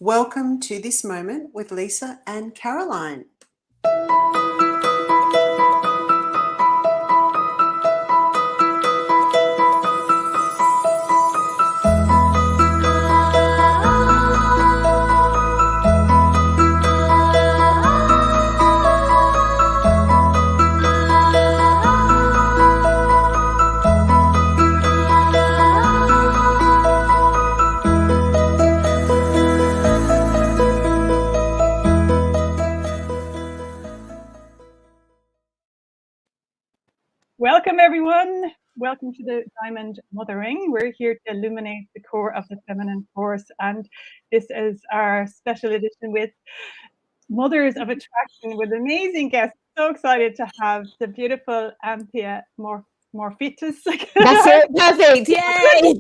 Welcome to This Moment with Lisa and Caroline. Welcome, everyone. Welcome to the Diamond Mothering. We're here to illuminate the core of the feminine force, and this is our special edition with Mothers of Attraction with amazing guests. So excited to have the beautiful Anthea Morphitis. That's it, perfect, yay!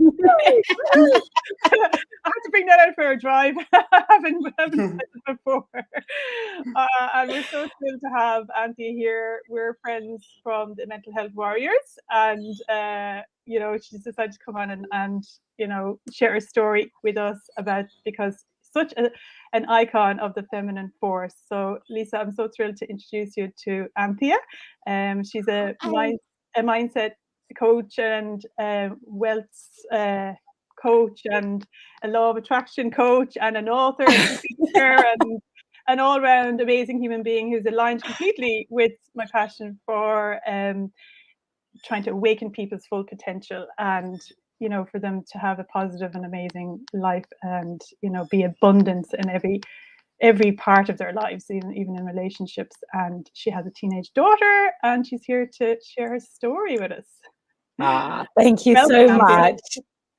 I have to bring that out for a drive. I haven't said it before. And we're so thrilled to have Anthea here. We're friends from the Mental Health Warriors, and she's decided to come on and share her story with us because such an icon of the feminine force. So Lisa, I'm so thrilled to introduce you to Anthea. She's a mindset coach and wealth coach and a law of attraction coach and an author and a speaker and an all-round amazing human being who's aligned completely with my passion for trying to awaken people's full potential and for them to have a positive and amazing life and be abundance in every part of their lives, even in relationships. And she has a teenage daughter and she's here to share her story with us. Thank you so much.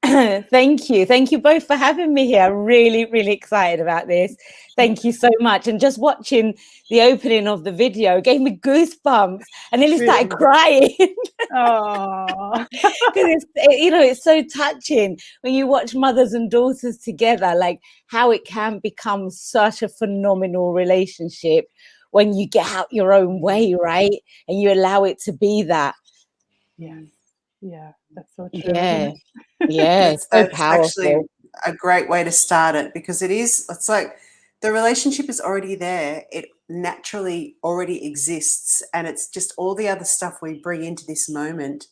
Thank you both for having me here. Really excited about this. Thank you so much. And just watching the opening of the video gave me goosebumps. I nearly started crying. Oh, because it's so touching when you watch mothers and daughters together, like how it can become such a phenomenal relationship when you get out your own way, right? And you allow it to be that. Yeah, that's so true. Yeah, that's actually a great way to start it, because it's like the relationship is already there. It naturally already exists, and it's just all the other stuff we bring into this moment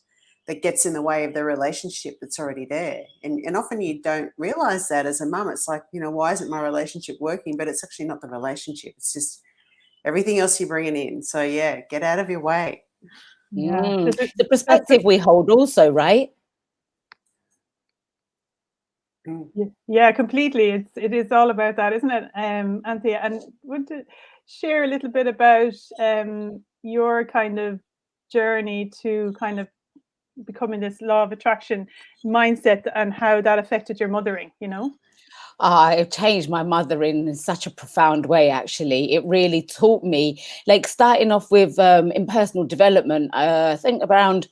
that gets in the way of the relationship that's already there. And often you don't realize that as a mum. It's like, why isn't my relationship working? But it's actually not the relationship. It's just everything else you're bringing in. So yeah, get out of your way. Yeah, the perspective we hold also, right? Yeah, completely. It is all about that, isn't it, Anthea? And would you share a little bit about your kind of journey to kind of becoming this law of attraction mindset and how that affected your mothering? It changed my mothering in such a profound way, actually. It really taught me, like starting off with in personal development, I think it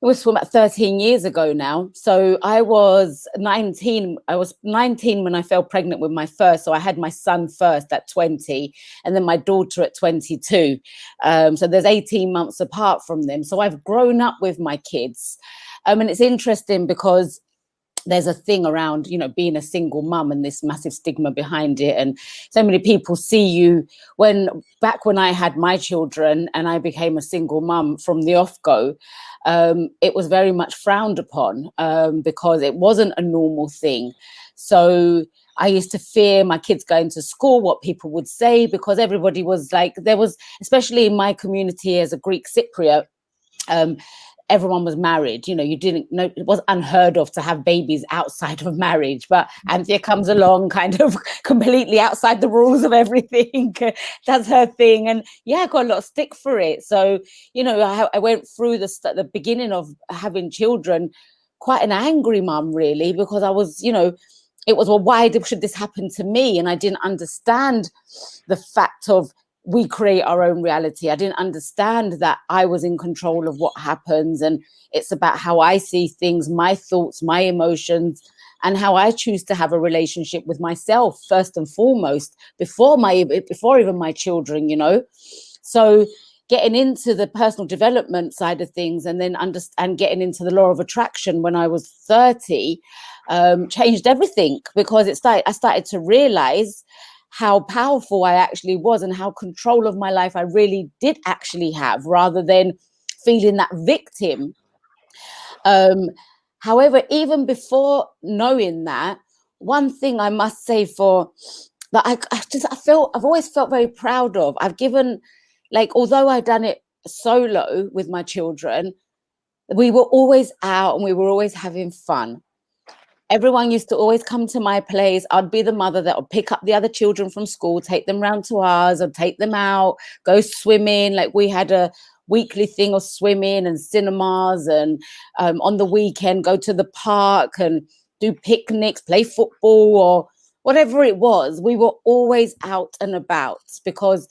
was from about 13 years ago now. So I was 19. I was 19 when I fell pregnant with my first. So I had my son first at 20 and then my daughter at 22. So there's 18 months apart from them. So I've grown up with my kids. And it's interesting because there's a thing around, being a single mum and this massive stigma behind it. And so many people see you back when I had my children and I became a single mum from the off-go, it was very much frowned upon because it wasn't a normal thing. So I used to fear my kids going to school, what people would say, because everybody was like, especially in my community as a Greek Cypriot, everyone was married. You didn't know, it was unheard of to have babies outside of marriage, but Anthea comes along kind of completely outside the rules of everything, does her thing. And I got a lot of stick for it. So, I went through the beginning of having children, quite an angry mum, really, because I was, it was, well, why should this happen to me? And I didn't understand the fact of, we create our own reality. I didn't understand that I was in control of what happens, and it's about how I see things, my thoughts, my emotions, and how I choose to have a relationship with myself first and foremost, before even my children, So getting into the personal development side of things, and then getting into the law of attraction when I was 30, changed everything, because I started to realize how powerful I actually was and how control of my life I really did actually have, rather than feeling that victim. However, even before knowing that, one thing I must say that I've always felt very proud of. I've given, like, although I've done it solo with my children, we were always out and we were always having fun. Everyone used to always come to my place. I'd be the mother that would pick up the other children from school, take them round to ours, or take them out, go swimming. Like, we had a weekly thing of swimming and cinemas, and on the weekend go to the park and do picnics, play football, or whatever it was. We were always out and about, because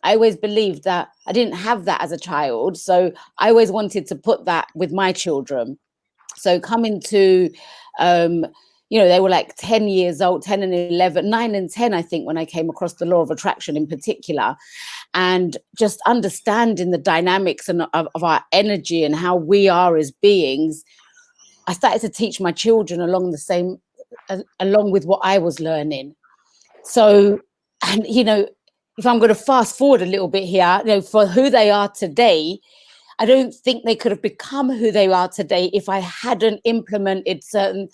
I always believed that I didn't have that as a child. So I always wanted to put that with my children. So coming to, they were like 10 years old, 10 and 11, 9 and 10, I think, when I came across the law of attraction in particular, and just understanding the dynamics of our energy and how we are as beings. I started to teach my children along with what I was learning. So, and, if I'm going to fast forward a little bit here, for who they are today, I don't think they could have become who they are today if I hadn't implemented certain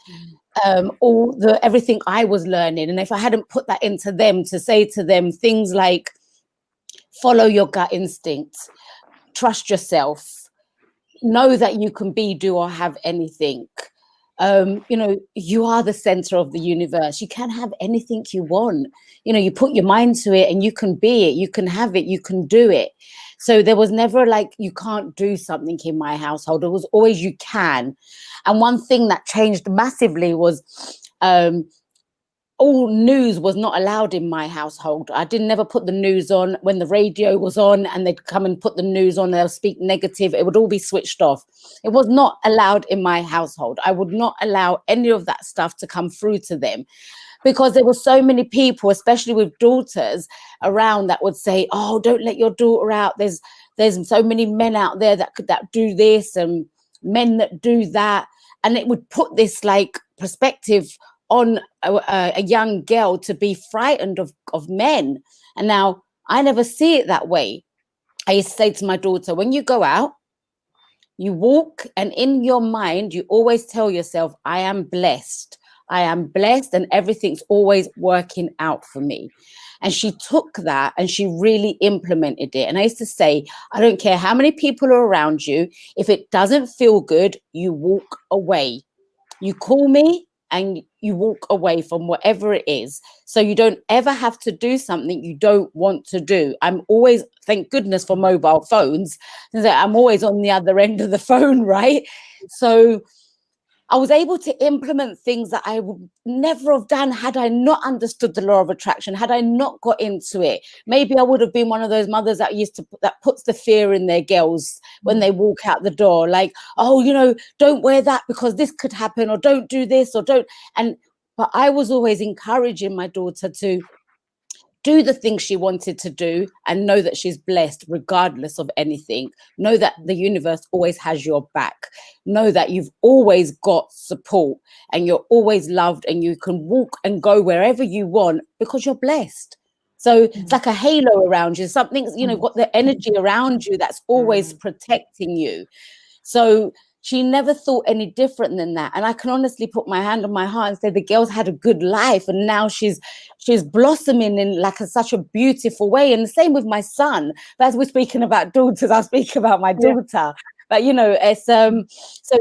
everything I was learning, and if I hadn't put that into them, to say to them things like, follow your gut instincts, trust yourself, know that you can be, do, or have anything. You are the center of the universe. You can have anything you want. You put your mind to it and you can be it, you can have it, you can do it. So there was never like, you can't do something in my household. It was always you can. And one thing that changed massively was all news was not allowed in my household. I never put the news on. When the radio was on and they'd come and put the news on, they'll speak negative, it would all be switched off. It was not allowed in my household. I would not allow any of that stuff to come through to them, because there were so many people, especially with daughters around, that would say, oh, don't let your daughter out. There's so many men out there that do this, and men that do that. And it would put this like perspective on a young girl to be frightened of men. And now I never see it that way. I used to say to my daughter, when you go out, you walk, and in your mind, you always tell yourself, I am blessed. I am blessed, and everything's always working out for me. And she took that and she really implemented it. And I used to say, I don't care how many people are around you. If it doesn't feel good, you walk away. You call me and you walk away from whatever it is. So you don't ever have to do something you don't want to do. I'm always, thank goodness for mobile phones, I'm always on the other end of the phone, right? So I was able to implement things that I would never have done had I not understood the law of attraction, had I not got into it. Maybe I would have been one of those mothers that puts the fear in their girls when they walk out the door, like, oh, don't wear that because this could happen, or don't do this, or don't. But I was always encouraging my daughter to do the things she wanted to do and know that she's blessed regardless of anything. Know that the universe always has your back. Know that you've always got support and you're always loved, and you can walk and go wherever you want because you're blessed. So it's like a halo around you. Something's, got the energy around you that's always protecting you. So she never thought any different than that. And I can honestly put my hand on my heart and say the girl's had a good life, and now she's blossoming in like such a beautiful way. And the same with my son. But as we're speaking about daughters, I'll speak about my daughter. Yeah. But it's so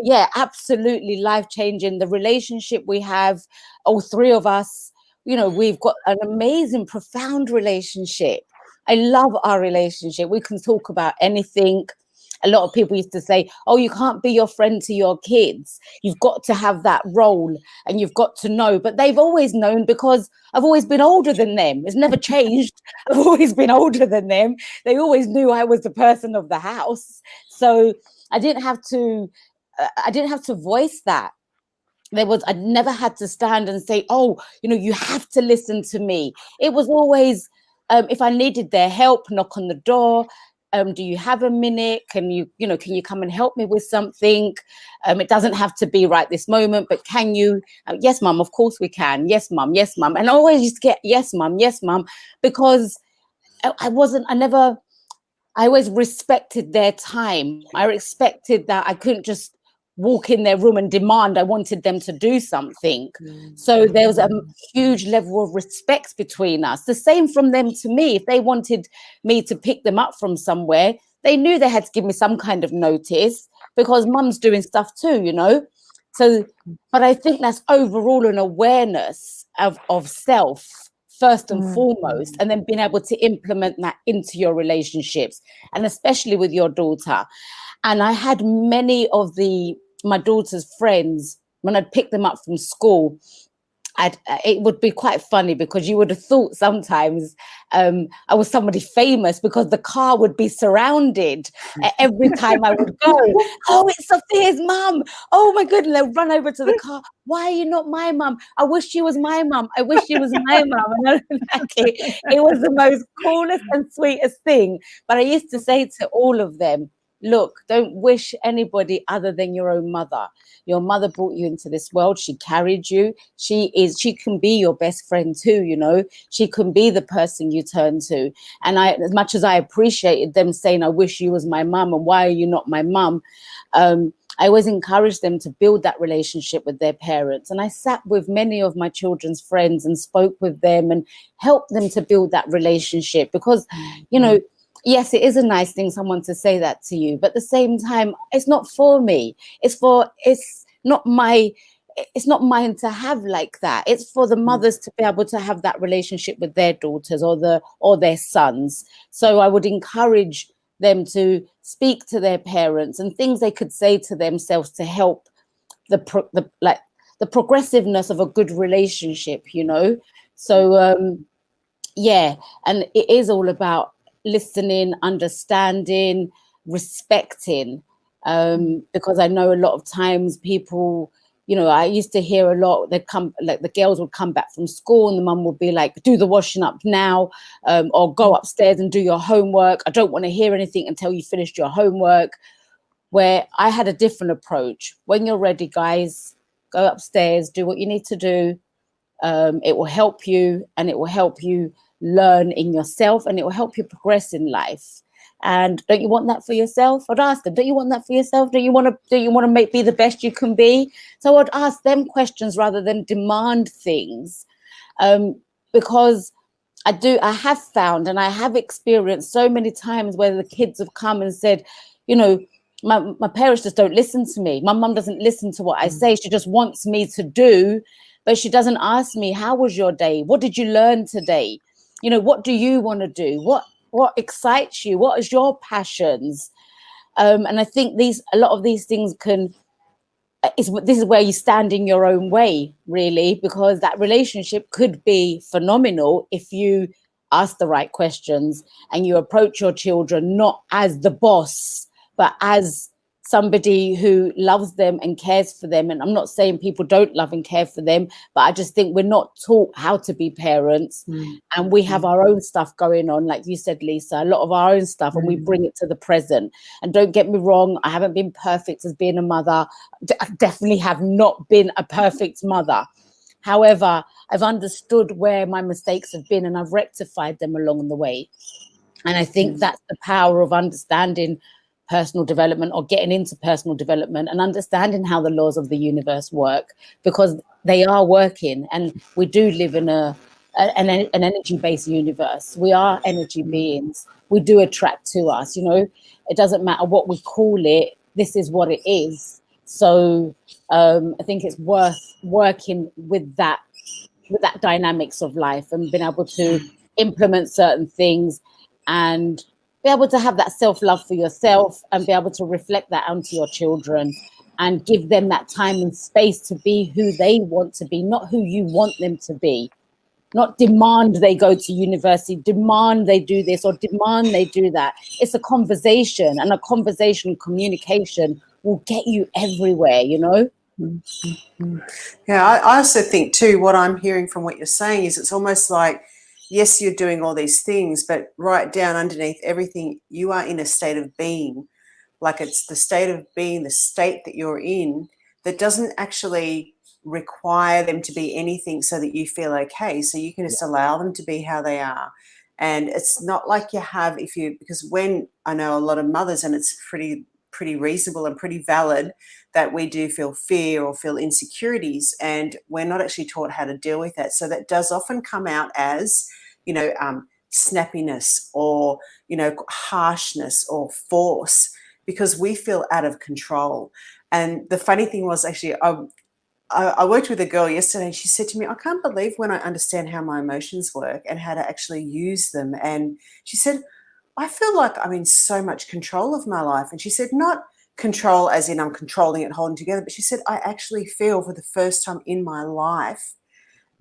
yeah, absolutely life-changing. The relationship we have, all three of us, we've got an amazing, profound relationship. I love our relationship. We can talk about anything. A lot of people used to say, oh, you can't be your friend to your kids. You've got to have that role and you've got to know. But they've always known because I've always been older than them. It's never changed. I've always been older than them. They always knew I was the person of the house. So I didn't have to voice that. I never had to stand and say, oh, you have to listen to me. It was always, if I needed their help, knock on the door. Do you have a minute? Can you come and help me with something? It doesn't have to be right this moment, but can you? Yes, mum, of course we can. Yes, mum, yes, mum. And I always used to get yes, mum, because I always respected their time. I respected that I couldn't just walk in their room and demand I wanted them to do something. So there was a huge level of respect between us. The same from them to me. If they wanted me to pick them up from somewhere, they knew they had to give me some kind of notice, because mum's doing stuff too, you know. So, but I think that's overall an awareness of self first and foremost, and then being able to implement that into your relationships, and especially with your daughter. And I had many of my daughter's friends, when I'd pick them up from school, it would be quite funny, because you would have thought sometimes I was somebody famous, because the car would be surrounded every time I would go. Oh, it's Sophia's mum. Oh my goodness, they'll run over to the car. Why are you not my mum? I wish she was my mum. I wish she was my mum. And it was the most coolest and sweetest thing. But I used to say to all of them, look, don't wish anybody other than your own mother. Your mother brought you into this world. She carried you. She can be your best friend too, you know. She can be the person you turn to. And as much as I appreciated them saying, I wish you was my mum, and why are you not my mum? I always encouraged them to build that relationship with their parents. And I sat with many of my children's friends and spoke with them and helped them to build that relationship, because, you know, yes, it is a nice thing, someone to say that to you, but at the same time, it's not for me. It's not mine to have like that. It's for the mothers to be able to have that relationship with their daughters or their sons. So I would encourage them to speak to their parents and things they could say to themselves to help the progressiveness of a good relationship, you know. So yeah, and it is all about listening, understanding, respecting, because I know a lot of times people, you know, I used to hear a lot, the girls would come back from school and the mum would be like, do the washing up now, or go upstairs and do your homework. I don't want to hear anything until you finished your homework. Where I had a different approach. When you're ready, guys, go upstairs, do what you need to do. It will help you, and it will help you learn in yourself, and it will help you progress in life. And don't you want that for yourself? I'd ask them, don't you want that for yourself? Do you want to be the best you can be? So I'd ask them questions rather than demand things, because I have found, and I have experienced so many times where the kids have come and said, you know, my parents just don't listen to me. My mum doesn't listen to what I say. She just wants me to do, but she doesn't ask me, how was your day? What did you learn today? You know, what do you want to do? What excites you? What is your passions? And I think a lot of these things this is where you stand in your own way, really, because that relationship could be phenomenal if you ask the right questions and you approach your children not as the boss, but as somebody who loves them and cares for them. And I'm not saying people don't love and care for them, but I just think we're not taught how to be parents, and we have our own stuff going on, like you said, Lisa, a lot of our own stuff, and we bring it to the present. And don't get me wrong, I haven't been perfect as being a mother. I definitely have not been a perfect mother. However, I've understood where my mistakes have been, and I've rectified them along the way. And I think that's the power of understanding personal development, or getting into personal development, and understanding how the laws of the universe work, because they are working, and we do live in an energy-based universe. We are energy beings. We do attract to us, you know. It doesn't matter what we call it, this is what it is. So I think it's worth working with that dynamics of life, and being able to implement certain things and be able to have that self-love for yourself, and be able to reflect that onto your children, and give them that time and space to be who they want to be, not who you want them to be. Not demand they go to university, demand they do this, or demand they do that. It's a conversation, and a conversation, communication will get you everywhere, you know? Yeah, I also think too, what I'm hearing from what you're saying is it's almost like yes, you're doing all these things, but right down underneath everything, you are in a state of being. Like it's the state of being, the state that you're in, that doesn't actually require them to be anything so that you feel okay. So you can just allow them to be how they are. And it's not like you have, because when I know a lot of mothers, and it's pretty reasonable and pretty valid, that we do feel fear or feel insecurities, and we're not actually taught how to deal with that. So that does often come out as, snappiness or, harshness or force, because we feel out of control. And the funny thing was, actually, I worked with a girl yesterday, and she said to me, I can't believe when I understand how my emotions work and how to actually use them. And she said, I feel like I'm in so much control of my life. And she said, not control as in I'm controlling it, holding together, but she said, I actually feel for the first time in my life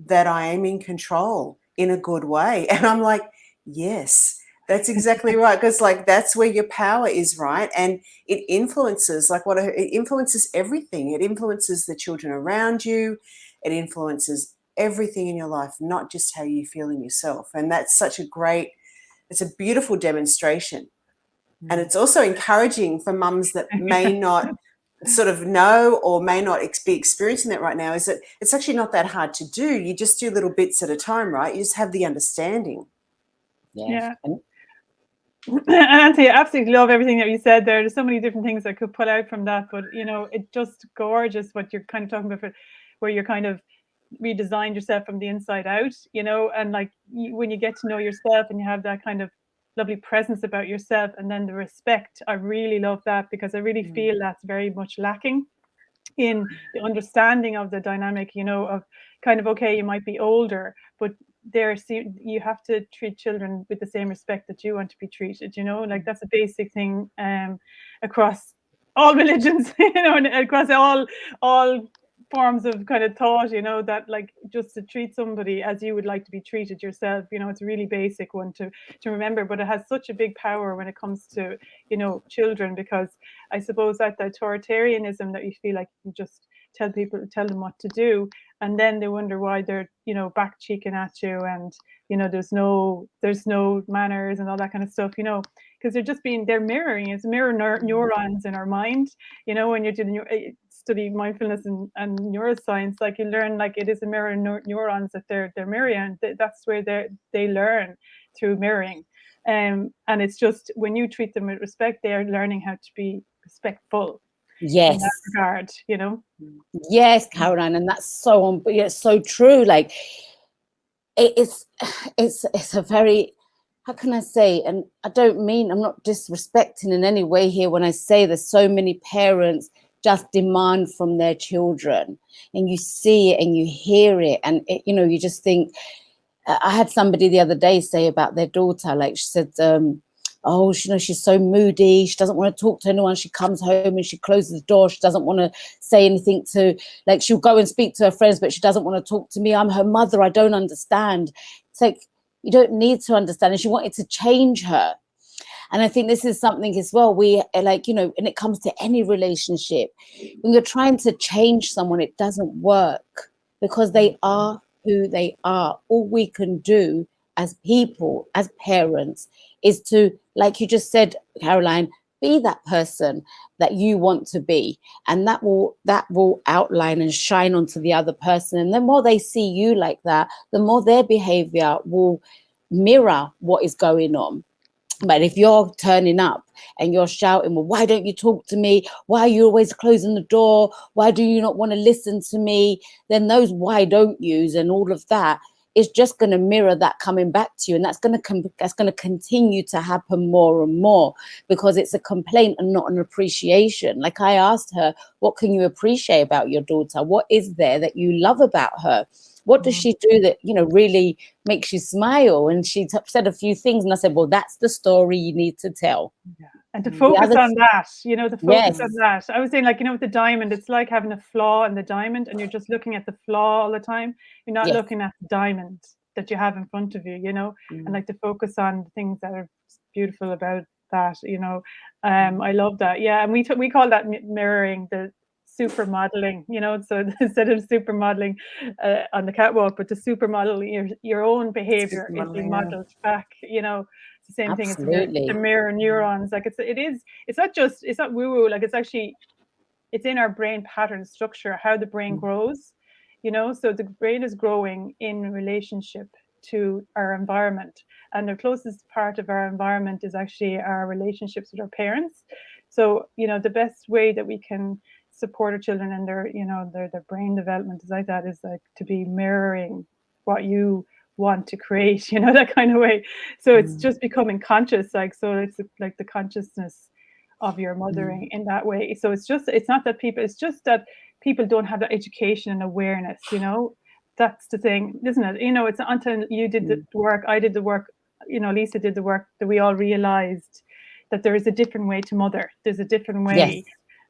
that I am in control in a good way. And I'm like, yes, that's exactly right. Because like, that's where your power is, right? And it influences, it influences everything. It influences the children around you. It influences everything in your life, not just how you feel in yourself. And that's it's a beautiful demonstration. And it's also encouraging for mums that may not sort of know or may not be experiencing that right now, is that it's actually not that hard to do. You just do little bits at a time, right? You just have the understanding. Yeah. And Anthea, I absolutely love everything that you said there. There's so many different things I could pull out from that, but it's just gorgeous what you're kind of talking about, where you're kind of redesigned yourself from the inside out, and like when you get to know yourself and you have that kind of lovely presence about yourself, and then the respect. I really love that, because I really feel that's very much lacking in the understanding of the dynamic, of kind of, okay, you might be older, but you have to treat children with the same respect that you want to be treated, like that's a basic thing across all religions, and across all forms of kind of thought, that like just to treat somebody as you would like to be treated yourself, it's a really basic one to remember, but it has such a big power when it comes to children, because I suppose that the authoritarianism that you feel like you just tell them what to do, and then they wonder why they're back cheeking at you, and there's no manners and all that kind of stuff, because they're mirroring. It's neurons in our mind, when you're doing study mindfulness and neuroscience, like you learn like it is a mirror neurons that they're mirroring. That's where they learn, through mirroring. And it's just when you treat them with respect, they are learning how to be respectful. Yes. In that regard, Yes, Caroline, and that's it's so true. Like it's a very, how can I say, and I'm not disrespecting in any way here when I say there's so many parents just demand from their children, and you see it and you hear it, and you just think. I had somebody the other day say about their daughter, like she said, oh, she's so moody. She doesn't want to talk to anyone. She comes home and she closes the door. She doesn't want to say anything like she'll go and speak to her friends, but she doesn't want to talk to me. I'm her mother. I don't understand. It's like, you don't need to understand. And she wanted to change her. And I think this is something as well. We like, when it comes to any relationship, when you're trying to change someone, it doesn't work, because they are who they are. All we can do as people, as parents, is to, like you just said, Caroline, be that person that you want to be, and that will outline and shine onto the other person. And the more they see you like that, the more their behavior will mirror what is going on. But if you're turning up and you're shouting, well, why don't you talk to me? Why are you always closing the door? Why do you not want to listen to me? Then those why don't yous and all of that is just going to mirror that coming back to you. And that's going to continue to happen more and more, because it's a complaint and not an appreciation. Like I asked her, what can you appreciate about your daughter? What is there that you love about her? What does she do that, really makes you smile? And she said a few things, and I said, well, that's the story you need to tell. Yeah. And to focus on that, the focus on that. I was saying, like, with the diamond, it's like having a flaw in the diamond, and you're just looking at the flaw all the time. You're not looking at the diamond that you have in front of you, and like to focus on the things that are beautiful about that, I love that. Yeah. And we call that mirroring, the supermodeling, you know, so instead of supermodeling on the catwalk, but to supermodel your own behavior is being Supermodeling, yeah. modeled back, you know. It's the same thing as Absolutely. the mirror neurons. Like it's not woo woo. Like it's in our brain pattern structure, how the brain grows, you know. So the brain is growing in relationship to our environment, and the closest part of our environment is actually our relationships with our parents. So, you know, the best way that we can support our children and their, you know, their brain development is like that, is like to be mirroring what you want to create, you know, that kind of way. So it's just becoming conscious, like, so it's like the consciousness of your mothering in that way. So it's not that people, it's just that people don't have that education and awareness, you know. That's the thing, isn't it? You know, it's not until you did the work, I did the work, you know, Lisa did the work, that we all realized that there is a different way to mother. There's a different way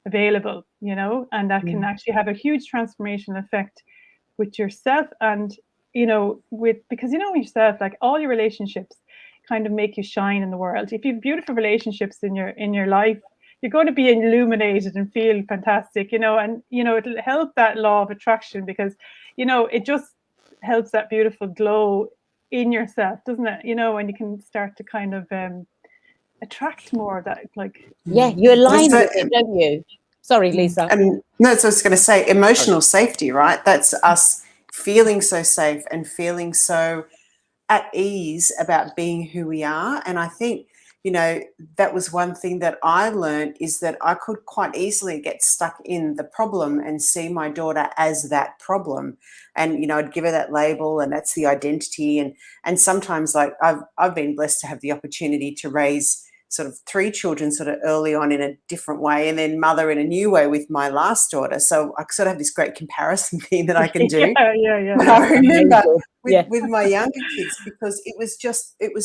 available, you know, and that can actually have a huge transformational effect with yourself. And, you know, because, you know, yourself, like all your relationships kind of make you shine in the world. If you have beautiful relationships in your life, you're going to be illuminated and feel fantastic, you know. And, you know, it'll help that law of attraction, because, you know, it just helps that beautiful glow in yourself, doesn't it? You know, and you can start to kind of attract more of that, like, you align with it, don't you? Sorry, Lisa. And no, so I was going to say emotional safety, right? That's us feeling so safe and feeling so at ease about being who we are. And I think, you know, that was one thing that I learned, is that I could quite easily get stuck in the problem and see my daughter as that problem. And, you know, I'd give her that label, and that's the identity. And sometimes, like, I've been blessed to have the opportunity to raise sort of 3 children sort of early on in a different way, and then mother in a new way with my last daughter. So I sort of have this great comparison thing that I can do. yeah. But I remember Yeah. with my younger kids, because it was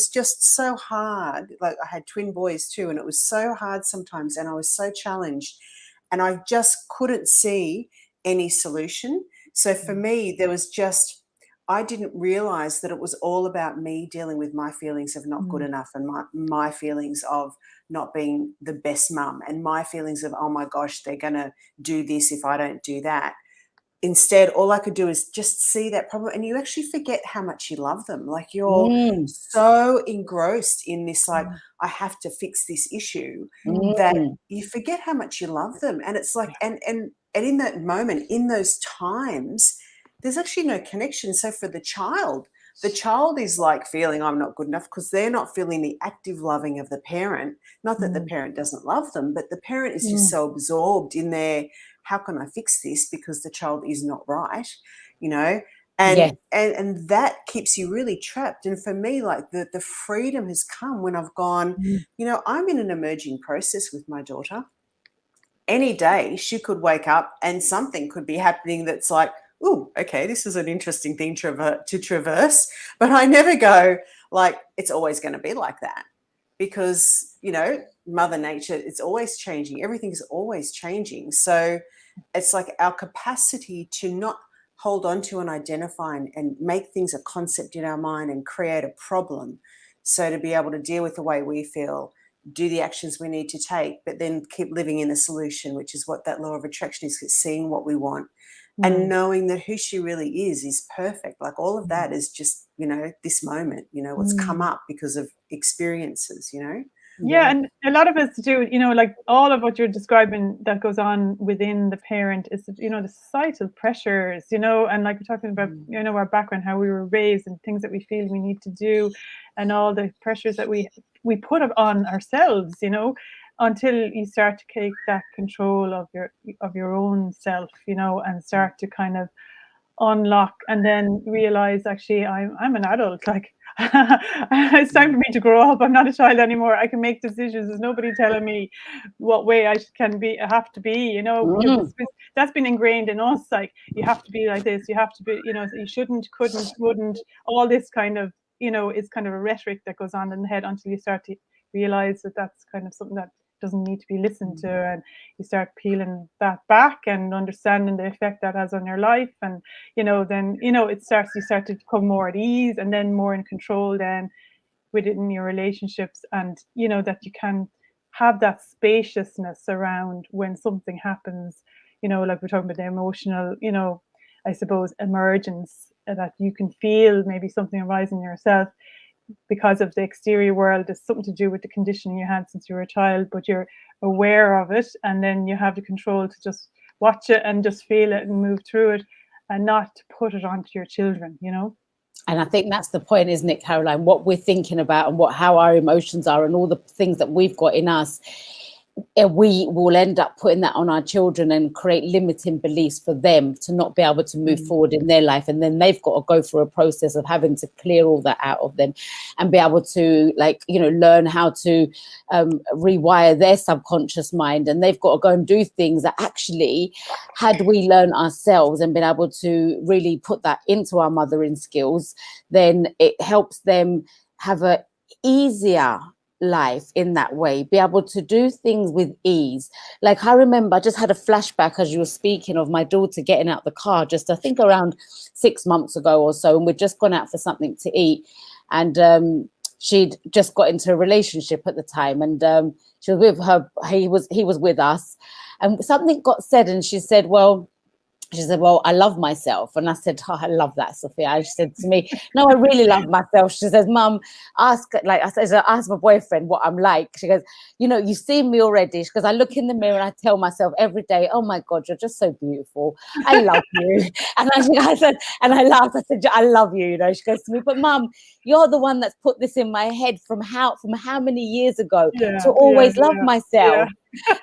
just so hard. Like, I had twin boys too, and it was so hard sometimes, and I was so challenged, and I just couldn't see any solution. So for me, there was just, I didn't realize that it was all about me dealing with my feelings of not good enough, and my feelings of not being the best mum, and my feelings of, oh my gosh, they're going to do this if I don't do that. Instead, all I could do is just see that problem, and you actually forget how much you love them. Like, you're so engrossed in this, like, I have to fix this issue, that you forget how much you love them. And it's like, and in that moment, in those times, there's actually no connection. So for the child is like feeling, I'm not good enough, because they're not feeling the active loving of the parent. Not that the parent doesn't love them, but the parent is just so absorbed in their, how can I fix this, because the child is not right, you know. And that keeps you really trapped. And for me, like, the freedom has come when I've gone, you know, I'm in an emerging process with my daughter. Any day she could wake up and something could be happening that's like, oh, okay, this is an interesting thing to traverse. But I never go, like, it's always going to be like that, because, you know, Mother Nature, it's always changing. Everything is always changing. So it's like our capacity to not hold on to and identify and make things a concept in our mind and create a problem. So to be able to deal with the way we feel, do the actions we need to take, but then keep living in the solution, which is what that law of attraction is, seeing what we want and knowing that who she really is perfect. Like, all of that is just, you know, this moment, you know, what's come up because of experiences, you know. Yeah, and a lot of us do, you know, like all of what you're describing that goes on within the parent is, you know, the societal pressures, you know, and like we're talking about, you know, our background, how we were raised, and things that we feel we need to do, and all the pressures that we put on ourselves, you know, until you start to take that control of your own self, you know, and start to kind of unlock, and then realize, actually, I'm an adult, like, it's time for me to grow up. I'm not a child anymore. I can make decisions. There's nobody telling me what way I have to be, you know, because that's been ingrained in us. Like, you have to be like this, you have to be, you know, you shouldn't, couldn't, wouldn't, all this kind of, you know, is kind of a rhetoric that goes on in the head, until you start to realize that that's kind of something that doesn't need to be listened to, and you start peeling that back and understanding the effect that has on your life. And, you know, then, you know, you start to become more at ease, and then more in control then within your relationships, and, you know, that you can have that spaciousness around when something happens, you know, like we're talking about the emotional, you know, I suppose emergence, that you can feel maybe something arising in yourself because of the exterior world. Is something to do with the conditioning you had since you were a child, but you're aware of it, and then you have the control to just watch it and just feel it and move through it, and not to put it onto your children, you know. And I think that's the point, isn't it, Caroline? What we're thinking about and how our emotions are and all the things that we've got in us, we will end up putting that on our children and create limiting beliefs for them to not be able to move forward in their life. And then they've got to go through a process of having to clear all that out of them and be able to, like, you know, learn how to rewire their subconscious mind. And they've got to go and do things that actually, had we learned ourselves and been able to really put that into our mothering skills, then it helps them have a easier life in that way, be able to do things with ease. Like, I remember I just had a flashback as you were speaking of my daughter getting out the car, just I think around 6 months ago or so, and we'd just gone out for something to eat, and she'd just got into a relationship at the time, and she was with her, he was with us, and something got said, and she said, well, I love myself. And I said, oh, I love that, Sophia. And she said to me, no, I really love myself. She says, Mum, ask my boyfriend what I'm like. She goes, you know, you've seen me already. She goes, I look in the mirror and I tell myself every day, oh my God, you're just so beautiful. I love you. And I said, and I laughed. I said, I love you. You know, she goes to me, but Mum, you're the one that's put this in my head from how many years ago to always love myself.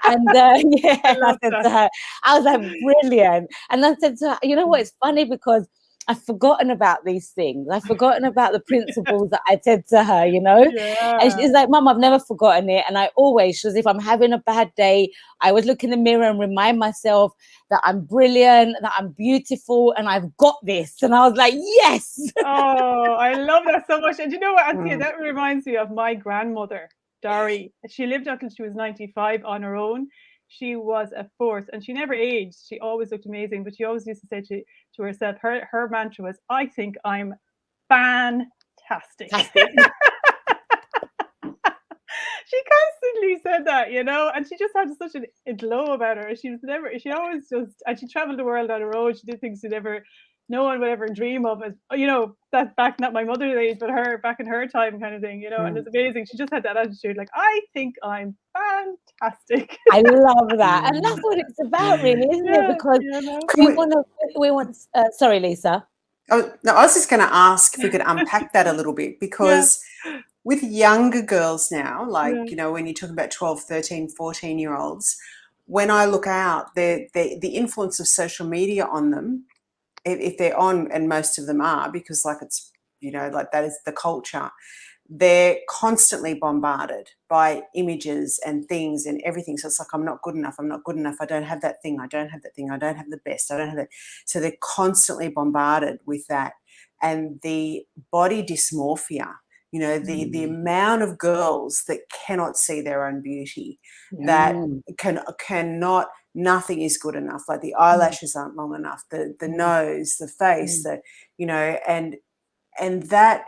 And yeah, I said to her, I was like, brilliant. And I said to her, you know what, it's funny because I've forgotten about these things. I've forgotten about the principles that I said to her, you know. And she's like, Mum, I've never forgotten it. And I always, she was, if I'm having a bad day, I would look in the mirror and remind myself that I'm brilliant, that I'm beautiful, and I've got this. And I was like, yes. Oh, I love that so much. And you know what, Anthea, that reminds me of my grandmother, Dari. She lived until she was 95 on her own. She was a force, and she never aged. She always looked amazing, but she always used to say to herself, her mantra was, I think I'm fantastic. She constantly said that, you know, and she just had such a glow about her. She always just, and she traveled the world on her own. She did things no one would ever dream of, as, you know, that back, not my mother's age, but her back in her time kind of thing, you know. And it's amazing. She just had that attitude, like, I think I'm fantastic. I love that. And that's what it's about, really, isn't it? Because we want sorry, Lisa. Oh, no, I was just going to ask if we could unpack that a little bit, because with younger girls now, like, you know, when you're talking about 12, 13, 14-year-olds, when I look out, the influence of social media on them, if they're on, and most of them are, because like it's, you know, like that is the culture, they're constantly bombarded by images and things and everything. So it's like, I'm not good enough. I'm not good enough. I don't have that thing. I don't have that thing. I don't have the best. I don't have that. So they're constantly bombarded with that. And the body dysmorphia, you know, the amount of girls that cannot see their own beauty, that cannot, nothing is good enough. Like the eyelashes aren't long enough, the nose, the face, the, you know, and that,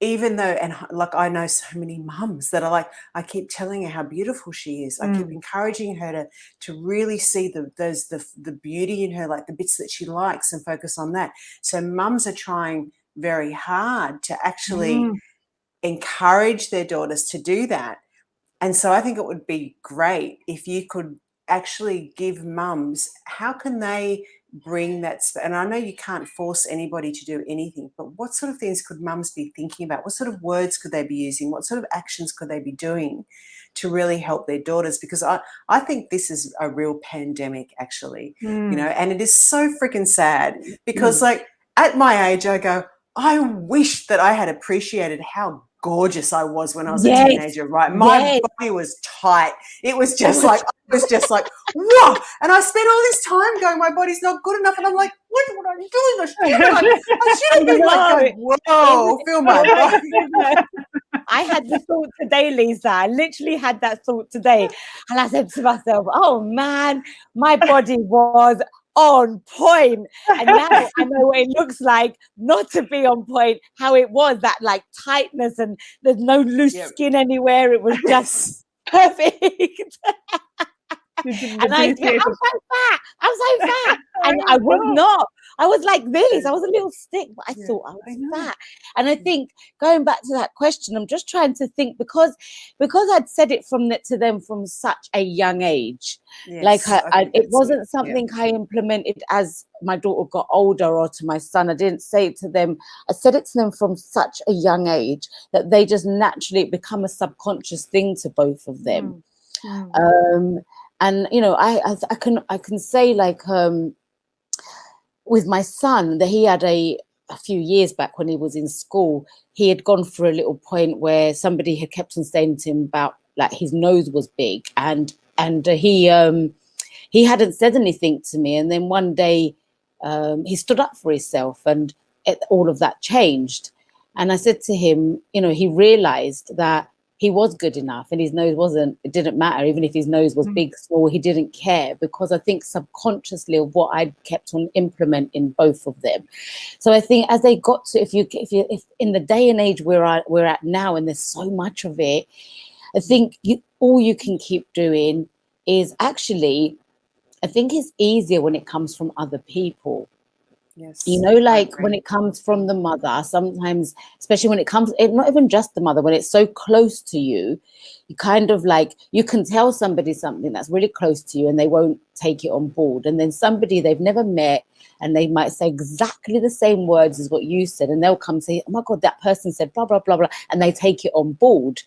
even though, and like I know so many mums that are like, I keep telling her how beautiful she is. I keep encouraging her to really see the beauty in her, like the bits that she likes, and focus on that. So mums are trying very hard to actually encourage their daughters to do that. And so I think it would be great if you could actually give mums, how can they bring that, and I know you can't force anybody to do anything, but what sort of things could mums be thinking about? What sort of words could they be using? What sort of actions could they be doing to really help their daughters? Because I think this is a real pandemic, actually, you know, and it is so freaking sad, because like at my age, I go, I wish that I had appreciated how gorgeous I was when I was a teenager, right? My body was tight. It was just like, whoa. And I spent all this time going, my body's not good enough. And I'm like, what am I doing? I should have been like, whoa, feel my body. I had the thought today, Lisa. I literally had that thought today. And I said to myself, oh man, my body was on point. And now I know what it looks like not to be on point, how it was, that like tightness, and there's no loose skin anywhere. It was just perfect. And I said, I'm so fat. I'm so fat. And I was not. I was like this. I was a little stick, but I thought I was fat. And I think going back to that question, I'm just trying to think because I'd said it to them from such a young age. Like it wasn't something I implemented as my daughter got older or to my son. I didn't say it to them. I said it to them from such a young age that they just naturally become a subconscious thing to both of them. And you know, I can say like with my son that he had a few years back when he was in school, he had gone through a little point where somebody had kept on saying to him about like his nose was big, and he hadn't said anything to me, and then one day he stood up for himself, and all of that changed. And I said to him, you know, he realized that he was good enough, and his nose it didn't matter. Even if his nose was big, small, he didn't care, because I think subconsciously of what I'd kept on implementing both of them. So I think as they got to, if in the day and age we're at now, and there's so much of it, I think all you can keep doing is actually, I think it's easier when it comes from other people. Yes, you know, like when it comes from the mother, sometimes, especially when it comes, not even just the mother, when it's so close to you, you kind of like, you can tell somebody something that's really close to you and they won't take it on board. And then somebody they've never met, and they might say exactly the same words as what you said, and they'll come say, oh my God, that person said blah, blah, blah, blah, and they take it on board.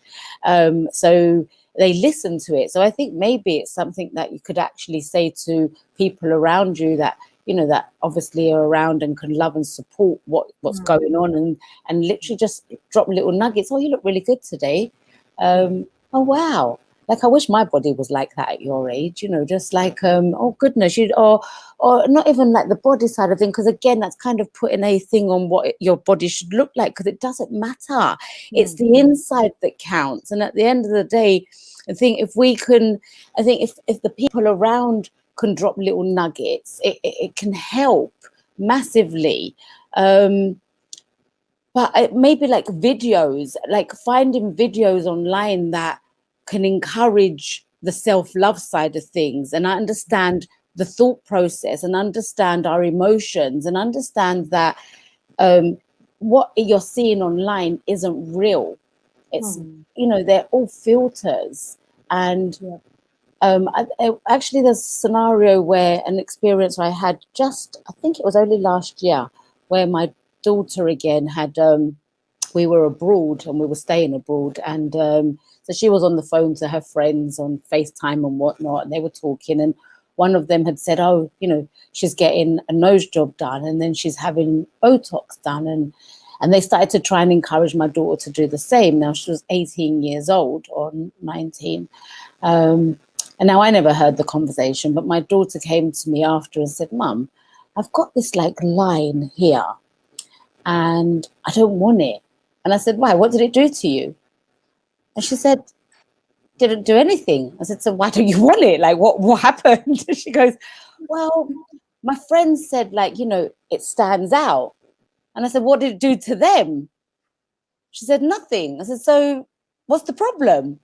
So they listen to it. So I think maybe it's something that you could actually say to people around you that, you know, that obviously are around and can love and support what's going on, and literally just drop little nuggets. Oh, you look really good today. Oh, wow. Like, I wish my body was like that at your age, you know, just like, oh goodness, or not even like the body side of thing. Because again, that's kind of putting a thing on what your body should look like, because it doesn't matter. It's the inside that counts. And at the end of the day, I think if the people around can drop little nuggets, it can help massively. But maybe like videos, like finding videos online that can encourage the self-love side of things, and understand the thought process, and understand our emotions, and understand that what you're seeing online isn't real. It's, you know, they're all filters. And actually, there's a scenario where an experience I had I think it was only last year, where my daughter again had, we were abroad and we were staying abroad. And so she was on the phone to her friends on FaceTime and whatnot, and they were talking. And one of them had said, oh, you know, she's getting a nose job done, and then she's having Botox done. And they started to try and encourage my daughter to do the same. Now, she was 18 years old or 19. And now I never heard the conversation, but my daughter came to me after and said, Mum, I've got this like line here and I don't want it. And I said, why? What did it do to you? And she said, didn't do anything. I said, so why don't you want it? Like, what happened? She goes, well, my friend said, like, you know, it stands out. And I said, what did it do to them? She said, nothing. I said, so what's the problem?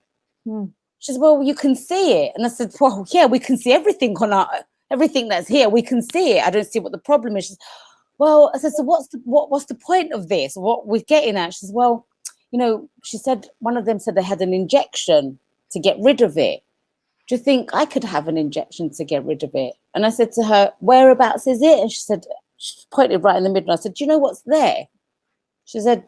She said, well, you can see it. And I said, well, yeah, we can see everything everything that's here. We can see it. I don't see what the problem is. She said, well, I said, so what's the point of this? What we're getting at? She said, well, you know, she said, one of them said they had an injection to get rid of it. Do you think I could have an injection to get rid of it? And I said to her, whereabouts is it? And she said, she pointed right in the middle. I said, do you know what's there? She said,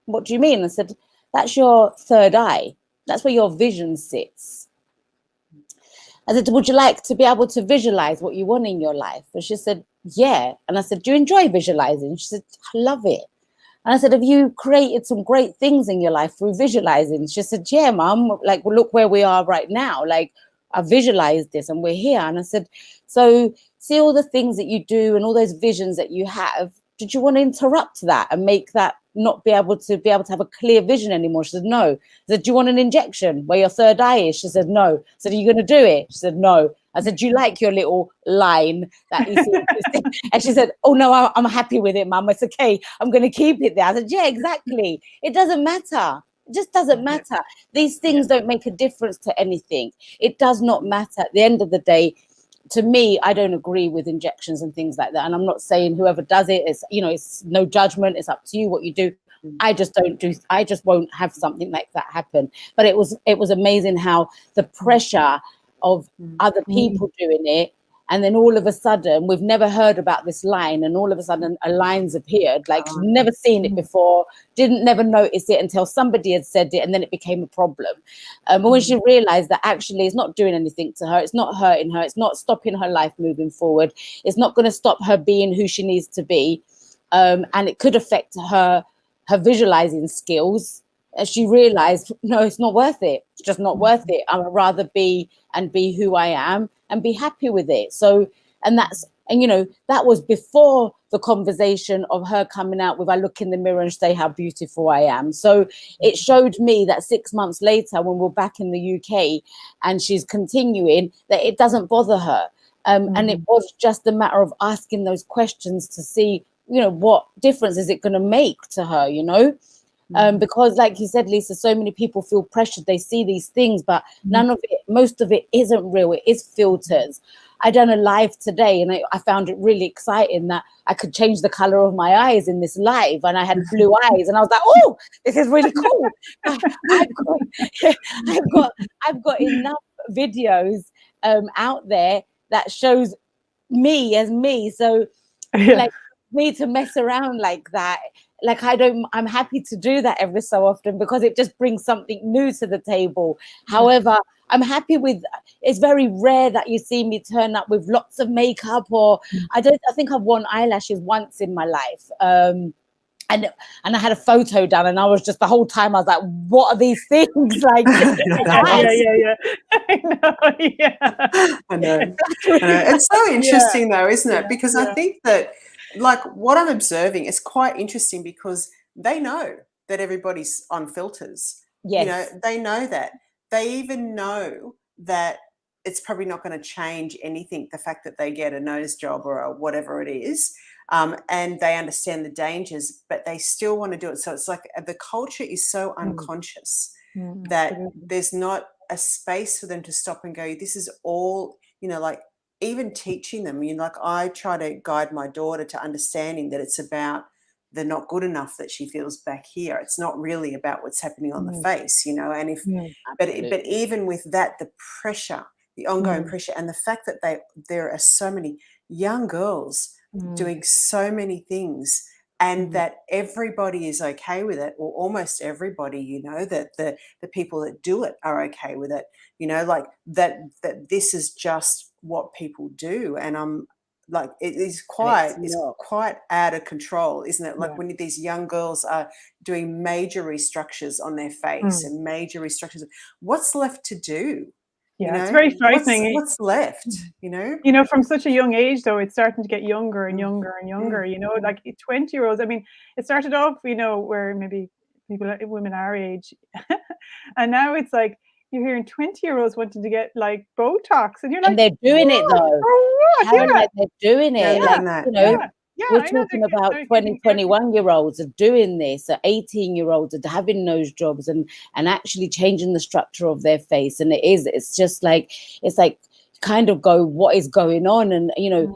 what do you mean? I said, that's your third eye. That's where your vision sits. I said, would you like to be able to visualize what you want in your life? And she said, yeah. And I said, do you enjoy visualizing? She said, I love it. And I said, have you created some great things in your life through visualizing? She said, yeah, Mum, like, well, look where we are right now. Like, I visualized this and we're here. And I said, so see all the things that you do and all those visions that you have, did you want to interrupt that and make that not be able to have a clear vision anymore? She said, no. I said, do you want an injection where your third eye is? She said, no. I said, are you going to do it? She said, no. I said, do you like your little line that you see? And she said, oh, no, I'm happy with it, Mum. It's okay. I'm going to keep it there. I said, yeah, exactly. It doesn't matter. It just doesn't matter. These things don't make a difference to anything. It does not matter. At the end of the day, to me, I don't agree with injections and things like that. And I'm not saying whoever does it is, you know, it's no judgment. It's up to you what you do. I just won't have something like that happen. But it was amazing how the pressure of other people doing it, and then all of a sudden, we've never heard about this line, and all of a sudden a line's appeared, like she'd never seen it before, never notice it until somebody had said it, and then it became a problem. And when she realized that actually it's not doing anything to her, it's not hurting her, it's not stopping her life moving forward, it's not going to stop her being who she needs to be, and it could affect her visualizing skills. As she realized, no, it's not worth it. It's just not worth it. I would rather be who I am and be happy with it. So, and you know, that was before the conversation of her coming out with, I look in the mirror and say how beautiful I am. So it showed me that 6 months later, when we're back in the UK and she's continuing, that it doesn't bother her. And it was just a matter of asking those questions to see, you know, what difference is it going to make to her, you know? Because like you said, Lisa, so many people feel pressured. They see these things, but most of it isn't real. It is filters. I done a live today, and I found it really exciting that I could change the color of my eyes in this live, and I had blue eyes, and I was like, oh, this is really cool. I've got enough videos out there that shows me as me. So like me to mess around like that, like I'm happy to do that every so often, because it just brings something new to the table. However, I'm happy with, it's very rare that you see me turn up with lots of makeup, or I think I've worn eyelashes once in my life. And I had a photo done, and I was just, the whole time I was like, what are these things? Like, I know. It's so interesting though, isn't it? Because I think that, like, what I'm observing is quite interesting, because they know that everybody's on filters. Yes. You know, they know that. They even know that it's probably not going to change anything, the fact that they get a nose job or whatever it is. And they understand the dangers, but they still want to do it. So it's like the culture is so unconscious that there's not a space for them to stop and go, this is all, you know, like, even teaching them, you know, like, I try to guide my daughter to understanding that it's about the not good enough that she feels back here. It's not really about what's happening on the face, you know. And if, but even with that, the pressure, the ongoing pressure, and the fact that there are so many young girls doing so many things, and that everybody is okay with it, or almost everybody, you know, that the people that do it are okay with it, you know, like that this is just what people do. And I'm like, it's quite out of control, isn't it? Like when these young girls are doing major restructures on their face and major restructures, what's left to do? Yeah, you know? it's very frightening. What's left, you know? You know, from such a young age, though, it's starting to get younger and younger and younger, you know, like 20-year-olds. I mean, it started off, you know, where maybe women our age, and now it's like, you're hearing 20-year-olds wanting to get like Botox, and you're like, and they're doing it though. Like, they're doing it, like, you know. We're talking about 21-year-olds are doing this, 18-year-olds are having nose jobs and actually changing the structure of their face. And it's just like, it's like, kind of go, what is going on? And, you know,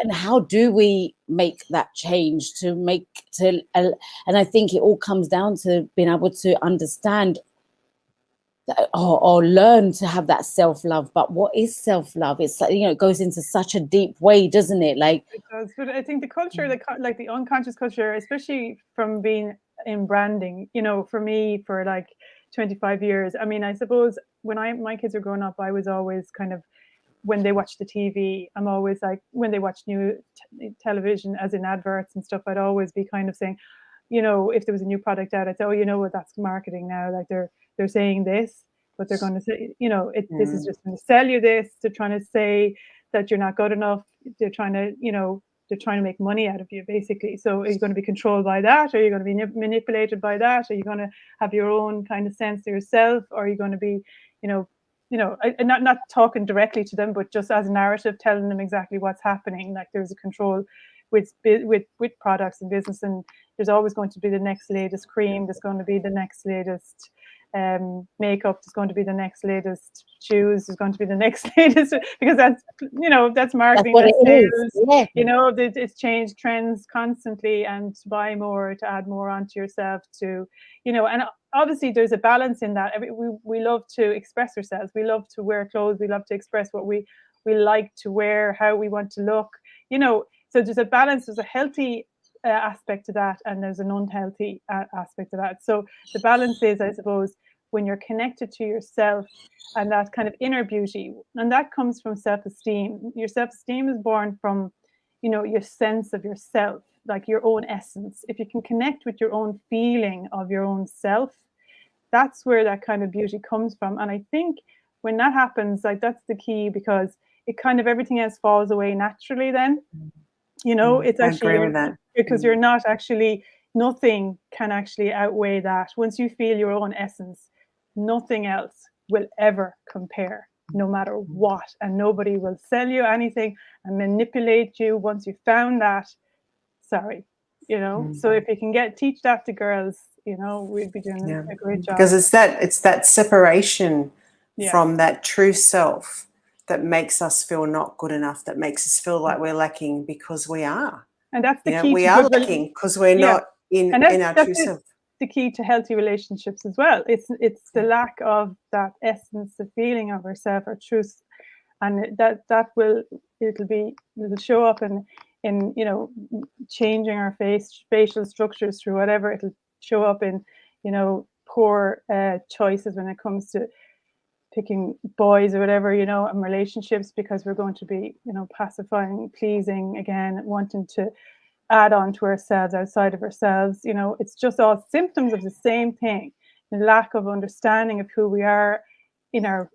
and how do we make that change and I think it all comes down to being able to understand or learn to have that self-love. But what is self-love? It's like, you know, it goes into such a deep way, doesn't it? Like, it does. But I think the culture, like the unconscious culture, especially from being in branding, you know, for me, for like 25 years, I mean, I suppose when my kids were growing up, I was always kind of, when they watch the TV, I'm always like, when they watch new television, as in adverts and stuff, I'd always be kind of saying, you know, if there was a new product out, I'd say, oh, you know what, that's marketing now. Like they're saying this, but they're going to say, you know, this is just going to sell you this. They're trying to say that you're not good enough. They're trying to, you know, they're trying to make money out of you, basically. So are you going to be controlled by that? Or are you going to be manipulated by that? Are you going to have your own kind of sense of yourself? Or are you going to be, you know, not talking directly to them, but just as a narrative, telling them exactly what's happening. Like there's a control with products and business, and there's always going to be the next latest cream, there's going to be the next latest makeup, there's going to be the next latest shoes, there's going to be the next latest, because that's, you know, that's marketing, That's what that's it sales. is. Yeah. You know, it's changed trends constantly, and to buy more, to add more onto yourself, to, you know, and obviously there's a balance in that. We love to express ourselves, we love to wear clothes, we love to express what we like to wear, how we want to look, you know. So there's a balance, there's a healthy aspect to that, and there's an unhealthy aspect to that. So the balance is, I suppose, when you're connected to yourself and that kind of inner beauty, and that comes from self-esteem. Your self-esteem is born from, you know, your sense of yourself, like your own essence. If you can connect with your own feeling of your own self, that's where that kind of beauty comes from. And I think when that happens, like, that's the key, because it kind of, everything else falls away naturally then. You know, it's actually, because you're not actually, nothing can actually outweigh that. Once you feel your own essence, nothing else will ever compare, no matter what. And nobody will sell you anything and manipulate you once you found that. Sorry, you know. So if you can teach that to girls, you know, we'd be doing a great job. Because it's that separation from that true self that makes us feel not good enough, that makes us feel like we're lacking, because we are. And that's the key. We are lacking because we're not in our true self. The key to healthy relationships as well. It's the lack of that essence, the feeling of ourself, our truth, and that will show up in you know, changing our facial structures through whatever. It'll show up in, you know, poor choices when it comes to picking boys or whatever, you know, and relationships, because we're going to be, you know, pacifying, pleasing again, wanting to add on to ourselves outside of ourselves. You know, it's just all symptoms of the same thing. The lack of understanding of who we are in our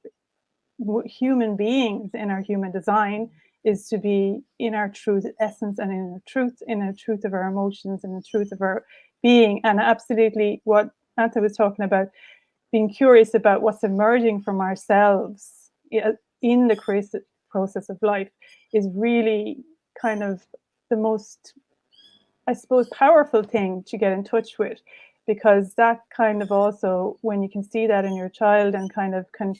human beings, in our human design, is to be in our truth essence, and in the truth of our emotions, and the truth of our being. And absolutely what Anthea was talking about, being curious about what's emerging from ourselves in the process of life, is really kind of the most, I suppose, powerful thing to get in touch with, because that kind of also, when you can see that in your child and kind of can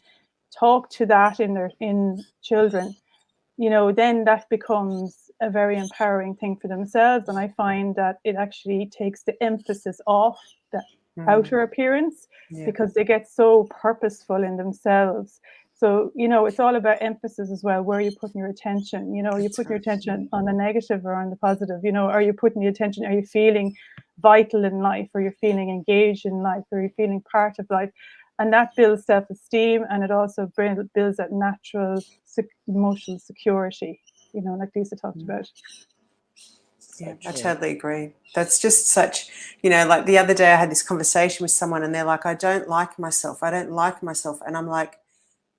talk to that in children, you know, then that becomes a very empowering thing for themselves. And I find that it actually takes the emphasis off the outer appearance, because they get so purposeful in themselves. So, you know, it's all about emphasis as well. Where are you putting your attention? You know, are you putting your attention on the negative or on the positive? You know, are you putting the attention, are you feeling vital in life? Are you feeling engaged in life? Are you feeling part of life? And that builds self-esteem, and it also builds that natural emotional security, you know, like Lisa talked about. Yeah, I totally agree. That's just such, you know, like the other day I had this conversation with someone and they're like, I don't like myself. I don't like myself. And I'm like,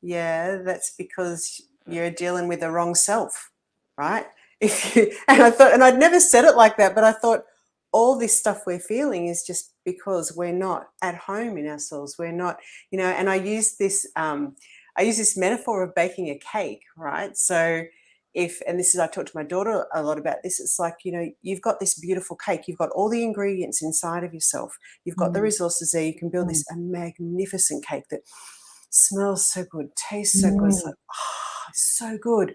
yeah, that's because you're dealing with the wrong self, right? And I thought, and I'd never said it like that, but I thought all this stuff we're feeling is just because we're not at home in ourselves. We're not, you know, and I use this metaphor of baking a cake, right? So and this is, I talk to my daughter a lot about this, it's like, you know, you've got this beautiful cake, you've got all the ingredients inside of yourself, you've got the resources there, you can build this magnificent cake that smells so good, tastes so good, it's like, oh, so good.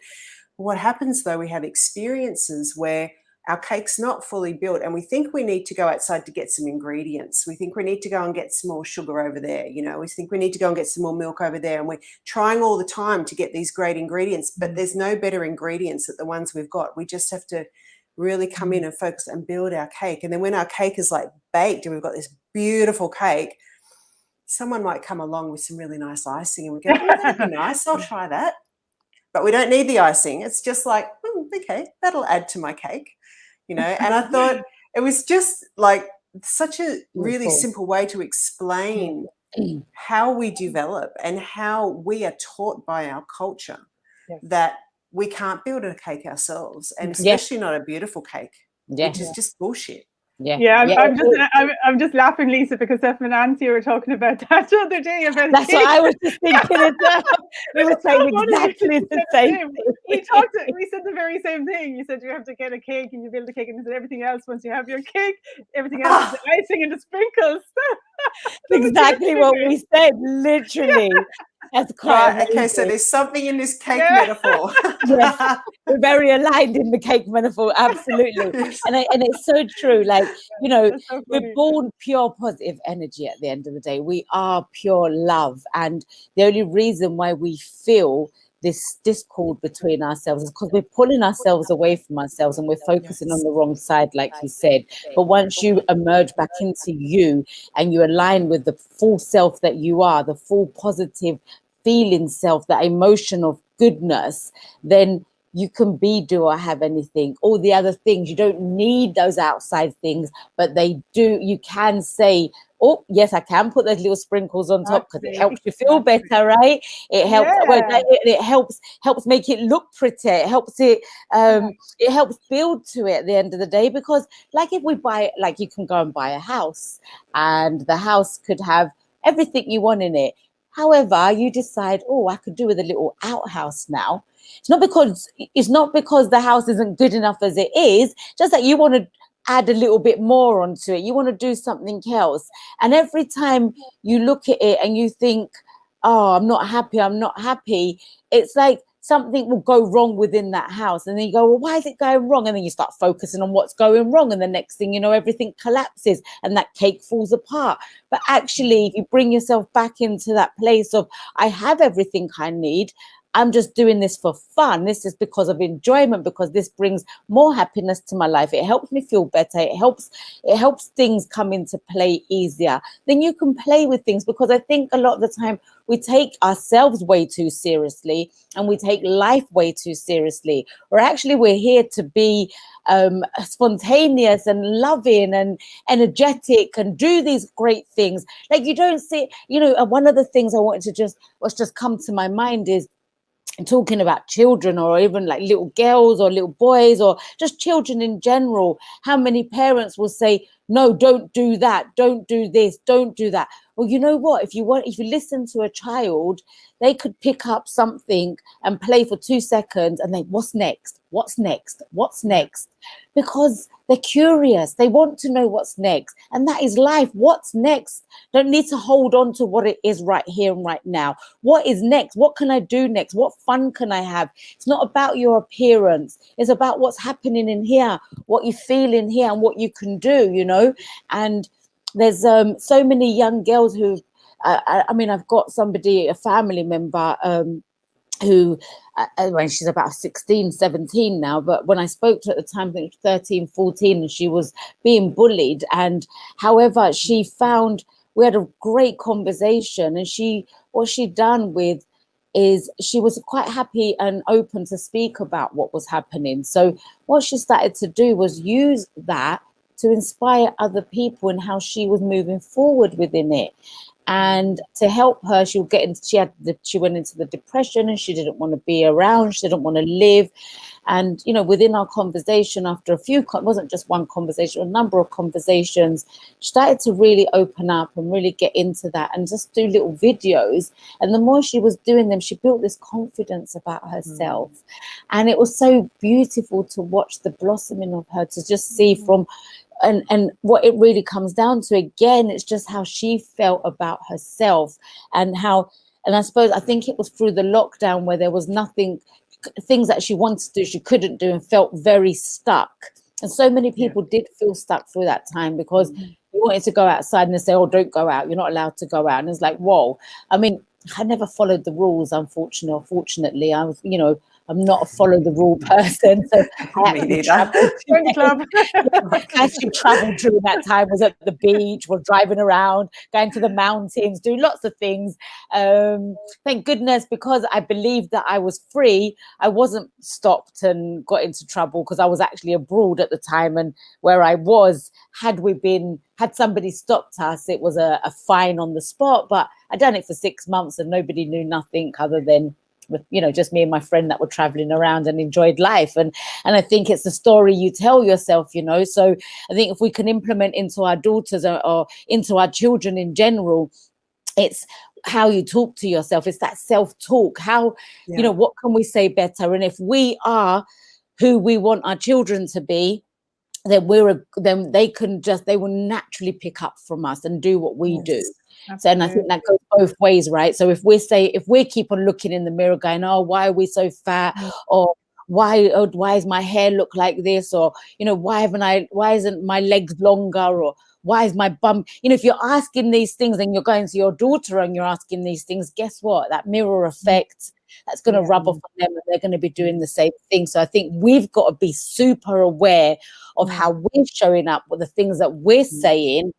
What happens though, we have experiences where our cake's not fully built and we think we need to go outside to get some ingredients. We think we need to go and get some more sugar over there. You know, we think we need to go and get some more milk over there. And we're trying all the time to get these great ingredients, but there's no better ingredients than the ones we've got. We just have to really come in and focus and build our cake. And then when our cake is like baked and we've got this beautiful cake, someone might come along with some really nice icing and we go, oh, that'd be nice, I'll try that. But we don't need the icing. It's just like, okay, that'll add to my cake. You know, and I thought it was just like such a really simple way to explain how we develop and how we are taught by our culture that we can't build a cake ourselves, and especially not a beautiful cake, which is just bullshit. Yeah, Yeah. I'm just laughing, Lisa, because Steph and Anthea were talking about that the other day about That's cake. what I was just thinking as well. We were saying So funny, exactly we the said same same. thing. We said the very same thing. You said you have to get a cake and you build a cake, and you said everything else, once you have your cake, everything else is the icing and the sprinkles. Exactly what we said, literally. That's quite Right. Okay. So amazing. there's something in this cake Yeah. metaphor. Yes, we're very aligned in the cake metaphor, absolutely. Yes. And it's so true. Like, you know, That's so we're funny. born pure positive energy at the end of the day. We are pure love. And the only reason why we feel this discord between ourselves is because we're pulling ourselves away from ourselves and we're focusing on Yes. the wrong side, like you said. But once you emerge back into you and you align with the full self that you are, the full positive feeling self, that emotion of goodness, then you can be, do, or have anything. All the other things, you don't need those outside things, but they do. You can say, oh yes, I can put those little sprinkles on top because it helps you feel better, right? It helps. Well, Yeah. it helps make it look pretty. It helps it helps build to it at the end of the day. Because like if we buy, like you can go and buy a house, and the house could have everything you want in it. However, you decide, oh, I could do with a little outhouse now. It's not because the house isn't good enough as it is, just that you want to add a little bit more onto it. You want to do something else. And every time you look at it and you think, oh, I'm not happy, it's like something will go wrong within that house. And then you go, well, why is it going wrong? And then you start focusing on what's going wrong. And the next thing you know, everything collapses and that cake falls apart. But actually, if you bring yourself back into that place of, I have everything I need, I'm just doing this for fun. This is because of enjoyment, because this brings more happiness to my life. It helps me feel better. It helps things come into play easier. Then you can play with things, because I think a lot of the time we take ourselves way too seriously and we take life way too seriously. Or actually we're here to be spontaneous and loving and energetic and do these great things. Like you don't see, one of the things I wanted to just come to my mind is, talking about children, or even like little girls or little boys, or just children in general, how many parents will say, no, don't do that, don't do this, don't do that. Well, you know what, if you listen to a child, they could pick up something and play for 2 seconds and then what's next, because they're curious. They want to know what's next. And that is life. What's next? Don't need to hold on to what it is right here and right now. What is next? What can I do next? What fun can I have? It's not about your appearance. It's about what's happening in here, what you feel in here, and what you can do, And there's so many young girls who, I've got a family member, who when she's about 16, 17 now, but when I spoke to her at the time, I think 13, 14, and she was being bullied. And however, we had a great conversation, and what she'd done with is she was quite happy and open to speak about what was happening. So what she started to do was use that to inspire other people in how she was moving forward within it. And to help her, she went into the depression, and she didn't want to be around, she didn't want to live. And within our conversation, after it wasn't just one conversation, a number of conversations, she started to really open up and really get into that and just do little videos. And the more she was doing them, she built this confidence about herself. And it was so beautiful to watch the blossoming of her, to just see from and what it really comes down to, again, it's just how she felt about herself, and I think it was through the lockdown where there was things that she wanted to do, she couldn't do, and felt very stuck. And so many people did feel stuck through that time, because you wanted to go outside and they say, oh, don't go out, you're not allowed to go out. And it's like, whoa. I mean, I never followed the rules, unfortunately. I was, I'm not a follow the rule person. So Me neither. I actually traveled during that time, was at the beach, was driving around, going to the mountains, doing lots of things. Thank goodness, because I believed that I was free, I wasn't stopped and got into trouble, because I was actually abroad at the time. And where I was, had somebody stopped us, it was a fine on the spot. But I'd done it for 6 months and nobody knew nothing other than with, you know, just me and my friend that were traveling around and enjoyed life. And I think it's the story you tell yourself, you know. So I think if we can implement into our daughters or into our children in general, it's how you talk to yourself. It's that self-talk. How, you know, what can we say better? And if we are who we want our children to be, then they will naturally pick up from us and do what we do. So, and I think that goes both ways, right? So if we keep on looking in the mirror going, oh, why are we so fat? Or why is my hair look like this? Or, you know, why isn't my legs longer? Or why is my bum? You know, if you're asking these things and you're going to your daughter and you're asking these things, guess what? That mirror effect, that's going to rub off on them, and they're going to be doing the same thing. So I think we've got to be super aware of how we're showing up with the things that we're saying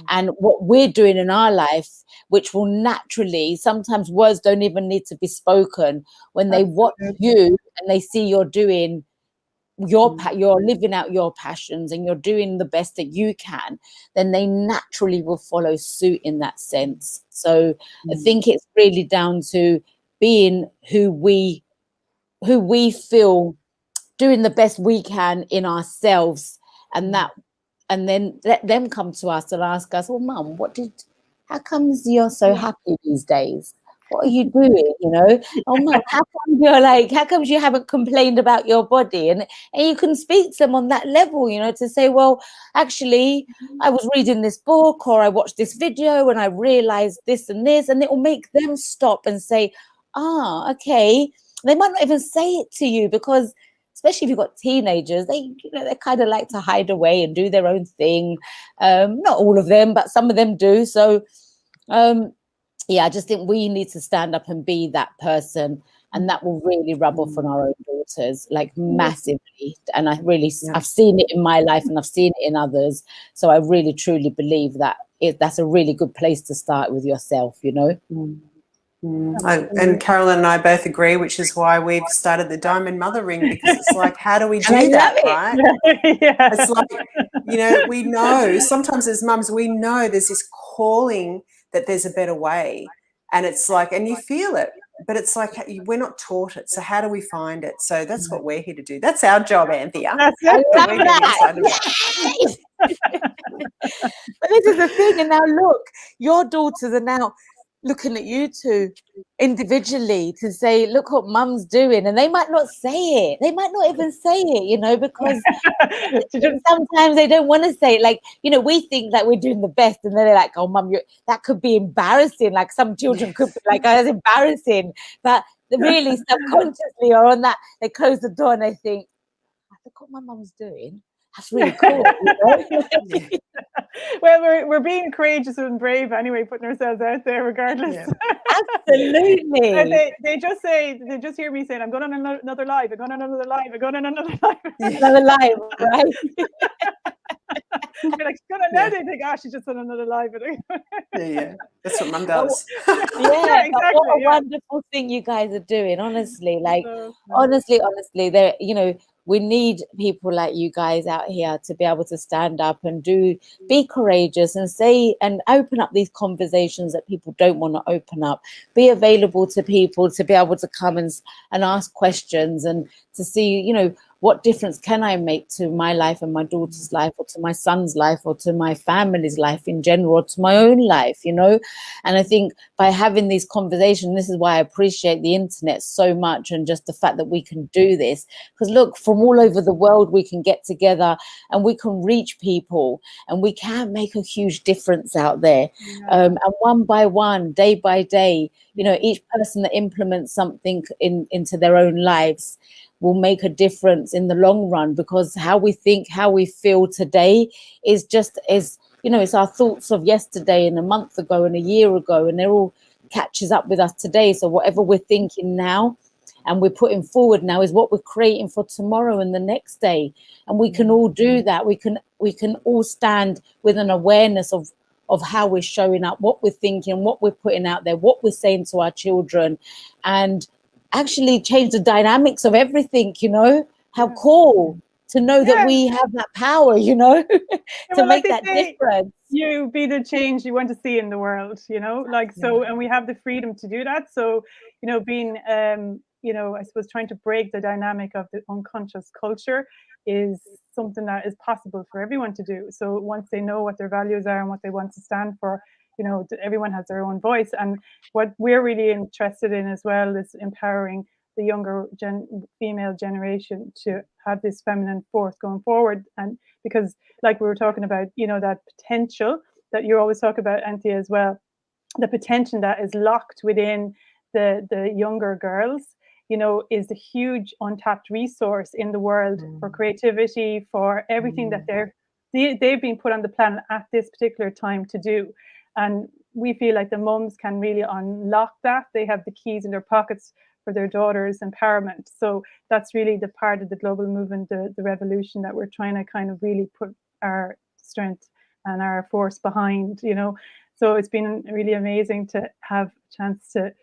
and what we're doing in our life, which will naturally, sometimes words don't even need to be spoken. When they watch you and they see you're doing you're living out your passions and you're doing the best that you can, then they naturally will follow suit in that sense. So I think it's really down to being who we feel, doing the best we can in ourselves, and then let them come to us and ask us, well, Mum, how comes you're so happy these days? What are you doing? You know, oh, Mum, how come you haven't complained about your body? And you can speak to them on that level, you know, to say, well, actually, I was reading this book or I watched this video and I realized this, and it will make them stop and say, okay. They might not even say it to you, because especially if you've got teenagers, they kind of like to hide away and do their own thing. Not all of them, but some of them do. So, I just think we need to stand up and be that person, and that will really rub off on our own daughters, like massively. And I've seen it in my life and I've seen it in others. So I really, truly believe that that's a really good place to start with yourself, you know. And Carolyn and I both agree, which is why we've started the Diamond Mother Ring, because it's like, how do we do that, right? It's like, you know, we know sometimes as mums, we know there's this calling that there's a better way, and it's like, and you feel it, but it's like we're not taught it. So how do we find it? So that's what we're here to do. That's our job, Anthea. That's it. But this is the thing, and now look, your daughters are now looking at you two individually to say, look what Mum's doing, and they might not say it. They might not even say it, you know, because sometimes they don't want to say it. Like, you know, we think that we're doing the best, and then they're like, oh, Mum, that could be embarrassing. Like, some children could be like, oh, that's embarrassing. But they really subconsciously are on that. They close the door and they think, look what my mum's doing. That's really cool. You know? Well, we're being courageous and brave anyway, putting ourselves out there regardless. Absolutely. They just hear me saying, I'm going on another live, I'm going on another live, I'm going on another live. Another live, right? You're like, now they think, she's just on another live. That's what Mum does. Exactly. What a wonderful thing you guys are doing, honestly. Like, honestly, there, you know, we need people like you guys out here to be able to stand up and be courageous and say and open up these conversations that people don't want to open up. Be available to people to be able to come and ask questions and to see, you know, what difference can I make to my life and my daughter's life, or to my son's life, or to my family's life in general, or to my own life, you know? And I think by having these conversations, this is why I appreciate the internet so much, and just the fact that we can do this. Because look, from all over the world, we can get together and we can reach people, and we can make a huge difference out there. And one by one, day by day, you know, each person that implements something into their own lives will make a difference in the long run, because how we think, how we feel today is you know, it's our thoughts of yesterday and a month ago and a year ago, and they're all catches up with us today. So whatever we're thinking now and we're putting forward now is what we're creating for tomorrow and the next day. And we can all do that. We can all stand with an awareness of how we're showing up, what we're thinking, what we're putting out there, what we're saying to our children, and actually change the dynamics of everything, you know. How cool to know that Yeah. we have that power, you know, to Well, like make they that say, difference. you be the change you want to see in the world, you know, like, so, and we have the freedom to do that. So, you know, being, you know, I suppose trying to break the dynamic of the unconscious culture is something that is possible for everyone to do. So once they know what their values are and what they want to stand for, you know, everyone has their own voice. And what we're really interested in as well is empowering the younger female generation to have this feminine force going forward. And because, like we were talking about, you know, that potential that you always talk about, Anthea, as well, the potential that is locked within the younger girls, you know, is a huge untapped resource in the world for creativity, for everything that they've been put on the planet at this particular time to do. And we feel like the mums can really unlock that. They have the keys in their pockets for their daughters' empowerment. So that's really the part of the global movement, the revolution that we're trying to kind of really put our strength and our force behind, you know. So it's been really amazing to have a chance to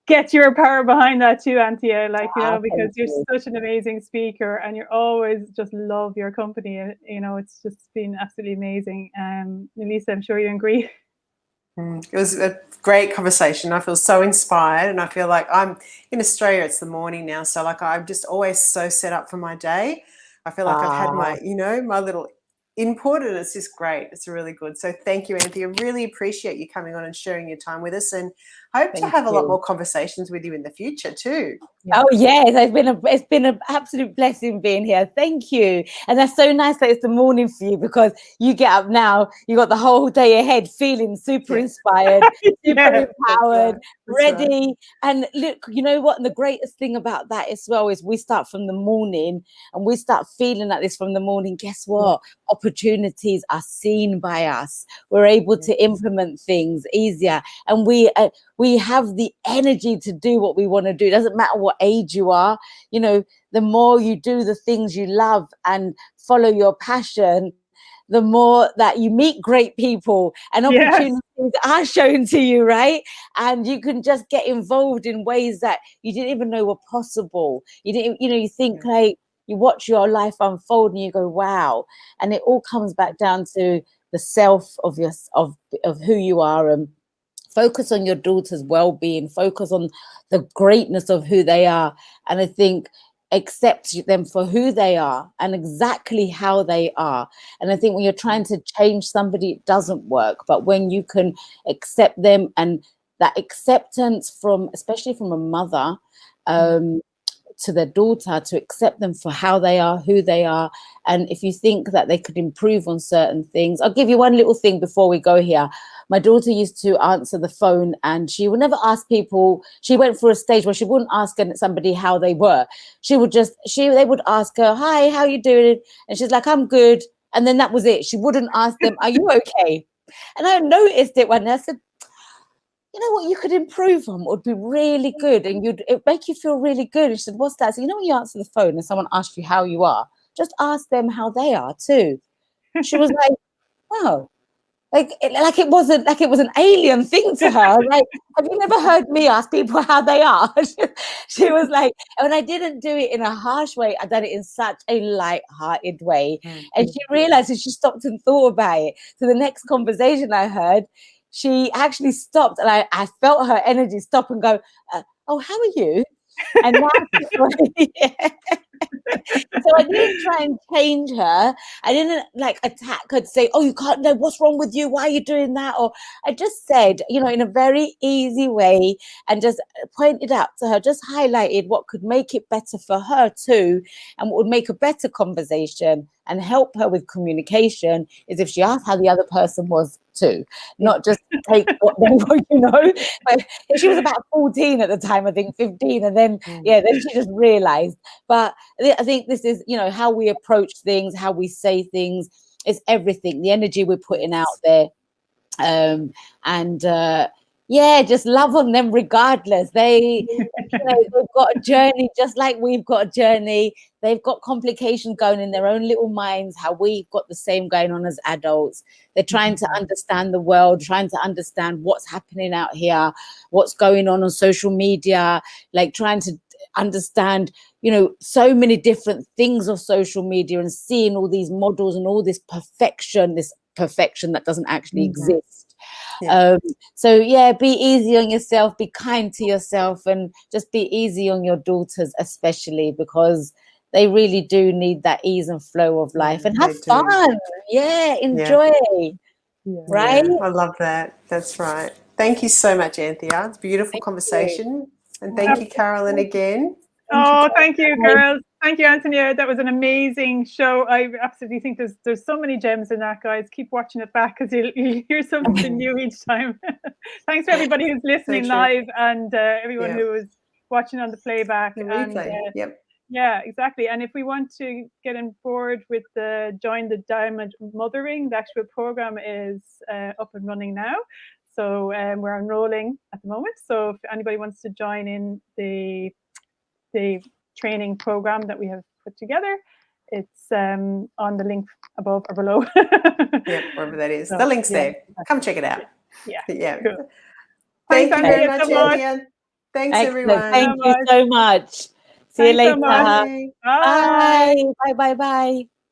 get your power behind that too, Anthea, like, you know, because you're such an amazing speaker and you're always just love your company. You know, it's just been absolutely amazing. Lisa, I'm sure you agree. It was a great conversation. I feel so inspired, and I feel like I'm in Australia. It's the morning now, so like I'm just always so set up for my day. I feel like I've had my, you know, my little input, and it's just great. It's really good. So thank you, Anthea. Really appreciate you coming on and sharing your time with us, and hope to have a lot more conversations with you in the future too. Oh yes, it's been an absolute blessing being here. Thank you. And that's so nice that it's the morning for you, because you get up now, you got the whole day ahead feeling super inspired, super empowered, ready. And look, you know what? And the greatest thing about that as well is we start from the morning and we start feeling like this from the morning. Guess what? Opportunities are seen by us. We're able to implement things easier, and we have the energy to do what we want to do. It doesn't matter what age you are. You know, the more you do the things you love and follow your passion, the more that you meet great people and opportunities are shown to you, right? And you can just get involved in ways that you didn't even know were possible. You didn't, you know, you think like you watch your life unfold and you go, wow. And it all comes back down to the self of who you are, and focus on your daughter's well-being, focus on the greatness of who they are. And I think accept them for who they are and exactly how they are. And I think when you're trying to change somebody, it doesn't work. But when you can accept them, and that acceptance from, especially from a mother, to their daughter, to accept them for how they are, who they are. And if you think that they could improve on certain things, I'll give you one little thing before we go here. My daughter used to answer the phone and she would never ask people. She went through a stage where she wouldn't ask somebody how they were. They would ask her, hi, how you doing? And she's like, I'm good. And then that was it. She wouldn't ask them, are you okay? And I noticed it one day. I said, you know what, you could improve on would be really good, and it make you feel really good. And she said, what's that? So, you know, when you answer the phone and someone asks you how you are, just ask them how they are too. She was like, wow, like it wasn't like it was an alien thing to her. Like, have you never heard me ask people how they are? She was like, and I didn't do it in a harsh way. I done it in such a light-hearted way. And she realized, and she stopped and thought about it. So the next conversation I heard, she actually stopped, and I felt her energy stop and go, oh, how are you? And so I didn't try and change her. I didn't like attack her to say, oh, you can't know what's wrong with you. Why are you doing that? Or I just said, you know, in a very easy way, and just pointed out to her, just highlighted what could make it better for her too, and what would make a better conversation and help her with communication is if she asked how the other person was too, not just take what they were, you know. But she was about 14 at the time, I think 15, and then then she just realized. But I think this is, you know, how we approach things, how we say things, is everything. The energy we're putting out there, just love on them regardless. They, you know, they've got a journey just like we've got a journey. They've got complications going in their own little minds, how we've got the same going on as adults. They're trying to understand the world, trying to understand what's happening out here, what's going on social media, like trying to understand, so many different things of social media and seeing all these models and all this perfection that doesn't actually exist. Yeah. So yeah, be easy on yourself, be kind to yourself, and just be easy on your daughters, especially because they really do need that ease and flow of life, and have fun. Yeah, enjoy. Yeah. Right? Yeah, I love that. That's right. Thank you so much, Anthea. It's a beautiful conversation. And thank you, Carolyn, again. Thank you, girls. Thank you, Anthea. That was an amazing show. I absolutely think there's so many gems in that, guys. Keep watching it back because you'll hear something new each time. Thanks for everybody who's listening live, and everyone who is watching on the playback. The replay. Yeah, exactly. And if we want to get on board with the Join the Diamond Mothering, the actual program is up and running now. So we're enrolling at the moment. So if anybody wants to join in the training program that we have put together, it's on the link above or below. Wherever that is. So, the link's there. Come check it out. Yeah. Cool. Thank you very much, Anthea. Thanks, everyone. Thank you so much. See you later. So much. Bye. Bye. Bye. Bye.